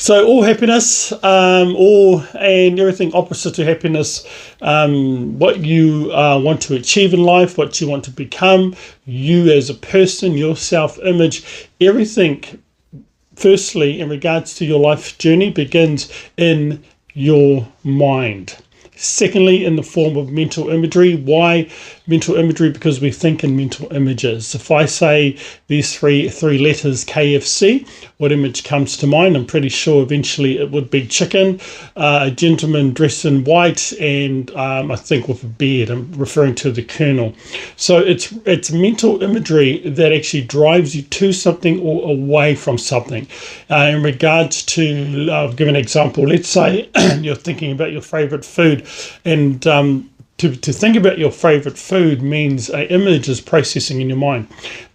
So all happiness, all and everything opposite to happiness, what you want to achieve in life, what you want to become, you as a person, your self-image, everything, firstly, in regards to your life journey, begins in your mind. Secondly, in the form of mental imagery. Why mental imagery? Because we think in mental images. If I say these three letters KFC, what image comes to mind? I'm pretty sure eventually it would be chicken, a gentleman dressed in white, and I think with a beard. I'm referring to the Colonel. So it's mental imagery that actually drives you to something or away from something. In regards to, I'll give an example. Let's say you're thinking about your favorite food, and to think about your favorite food means an image is processing in your mind.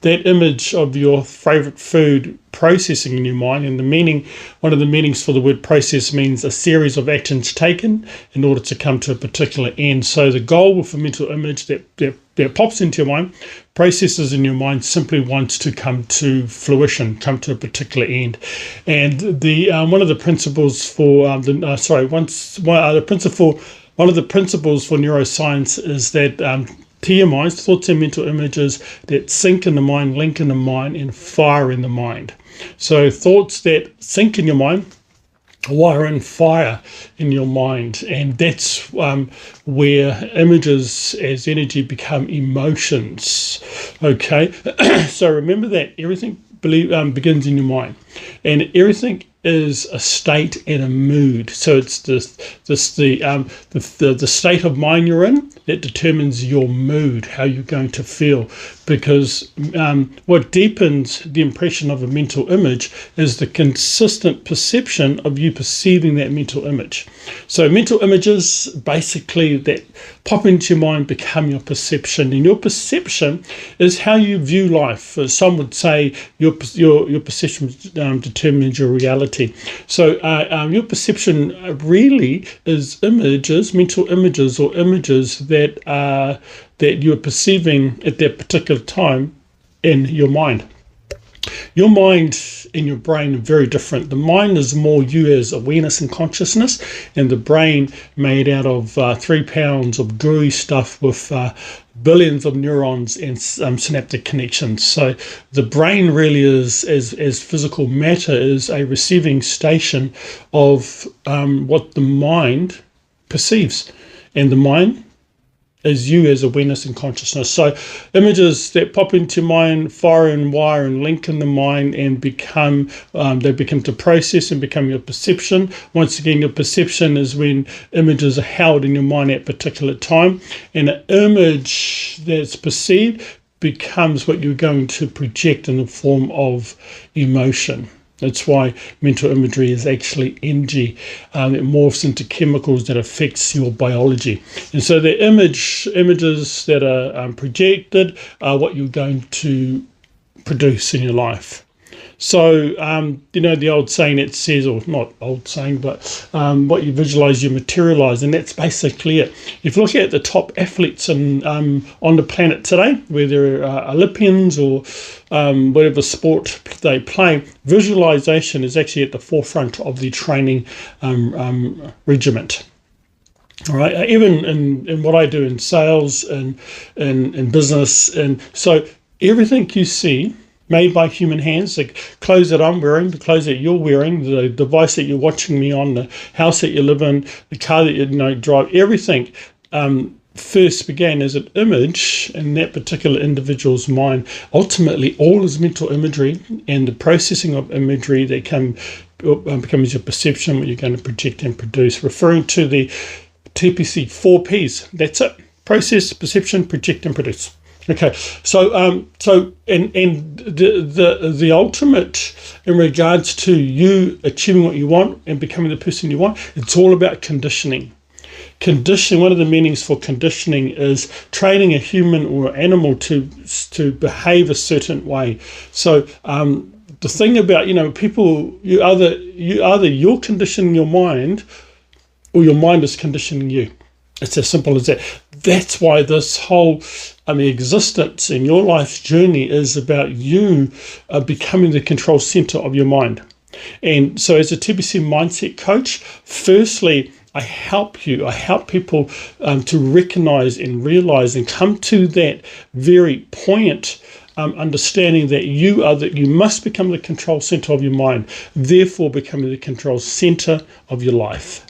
That image of your favorite food processing in your mind, and the meaning, one of the meanings for the word process means a series of actions taken in order to come to a particular end. So the goal with a mental image that pops into your mind, processes in your mind, simply wants to come to fruition, come to a particular end. And the one of the principles for one of the principles for neuroscience is that TMIs, thoughts and mental images, that sink in the mind, link in the mind, and fire in the mind. So thoughts that sink in your mind, wire and fire in your mind, and that's where images as energy become emotions. Okay, so remember that everything begins in your mind, and everything is a state and a mood. So it's the state of mind you're in that determines your mood, how you're going to feel. Because what deepens the impression of a mental image is the consistent perception of you perceiving that mental image. So mental images basically that pop into your mind become your perception, and your perception is how you view life. Some would say your perception determines your reality. So your perception really is images, mental images, or images that you're perceiving at that particular time in your mind. Your mind and your brain are very different. The mind is more you as awareness and consciousness, and the brain made out of 3 pounds of gooey stuff with billions of neurons and synaptic connections. So the brain really is, as physical matter, is a receiving station of what the mind perceives, and the mind is you as awareness and consciousness. So images that pop into mind, fire and wire and link in the mind, and become to process and become your perception. Once again, your perception is when images are held in your mind at a particular time, and an image that's perceived becomes what you're going to project in the form of emotion. That's why mental imagery is actually energy. It morphs into chemicals that affects your biology. And so the images that are projected are what you're going to produce in your life. So, the old saying that says, or not old saying, but what you visualize, you materialize, and that's basically it. If you look at the top athletes on the planet today, whether Olympians or whatever sport they play, visualization is actually at the forefront of the training regiment. All right, even in what I do in sales and in business, and so everything you see made by human hands, the clothes that I'm wearing, the clothes that you're wearing, the device that you're watching me on, the house that you live in, the car that you drive, everything first began as an image in that particular individual's mind. Ultimately, all is mental imagery, and the processing of imagery that becomes your perception, what you're going to project and produce, referring to the T.P.C. 4 Ps. That's it. Process, perception, project, and produce. Okay, so the ultimate in regards to you achieving what you want and becoming the person you want, it's all about conditioning. Conditioning, one of the meanings for conditioning is training a human or animal to behave a certain way. So the thing about people, you're conditioning your mind, or your mind is conditioning you. It's as simple as that. That's why this whole existence in your life's journey is about you becoming the control center of your mind. And so as a T.P.C mindset coach, firstly, I help people to recognize and realize and come to that very poignant understanding that you must become the control center of your mind, therefore becoming the control center of your life.